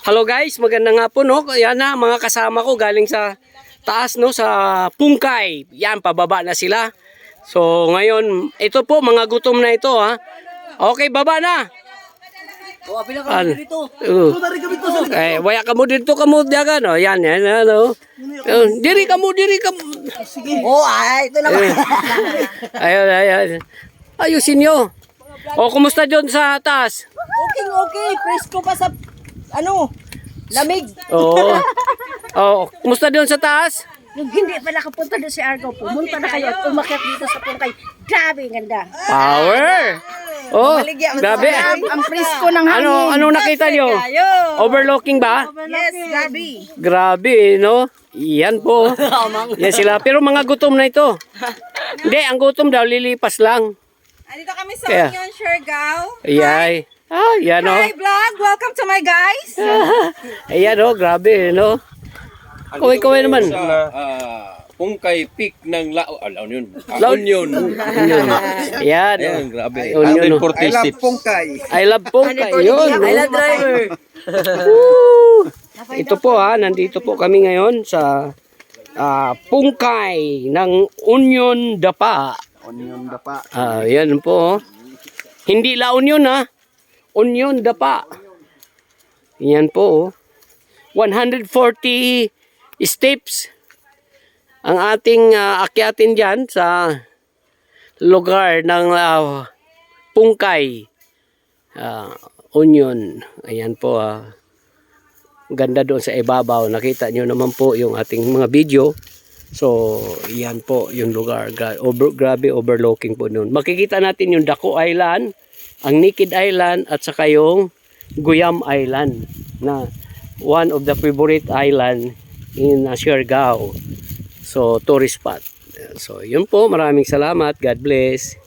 Hello guys, magandang hapon no. Yan na mga kasama ko galing sa taas no, sa Pungkay. Yan, pababa na sila. So ngayon, ito po mga gutom na ito ha. Okay, baba na. Oh, apila ka mo dito. Waya ka mo dito ka mo dagan no. Yan, ano. Diri ka mo. Sige. Oh, ay, ito na ba? Ayun. Ayusin nyo. O, kumusta dyan sa taas? Okay. Presko pa sa, lamig. Oo. Oh, kumusta dyan sa taas? Nung hindi pa nakapunta doon si Argo, pumunta na kayo at umakyat dito sa Pungkay. Grabe, ganda. Power! Oh, grabe. Ang presko ng hangin. Anong nakita nyo? Overlooking ba? Yes, grabe. Grabe, no? Yan po. Yan sila. Pero mga gutom na ito. Hindi, ang gutom daw, lilipas lang. Andito kami sa Kaya. Union, Siargao. Ayay. Yan o. Hi vlog, welcome to my guys. Ayan o, grabe, no? Kaway naman. Sa Pungkay Peak ng La Union. Union. Ayan. Ayan, grabe. Union. 146. I love Pungkay. Yun. I love driver. Woo! Ito po ha, nandito po kami ngayon sa Pungkay ng Union Dapa. Onion dapa. Yan po. Hindi La Union ha. Union Dapa. Yan po. 140 steps ang ating akyatin dyan sa lugar ng Pungkay Union. Ayan po. Ganda doon sa ibabaw. Nakita nyo naman po yung ating mga video. So, yan po yung lugar. Grabe overlooking po noon. Makikita natin yung Daco Island, ang Nikid Island, at saka yung Guyam Island na one of the favorite island in Siargao. So, tourist spot. So, yun po. Maraming salamat. God bless.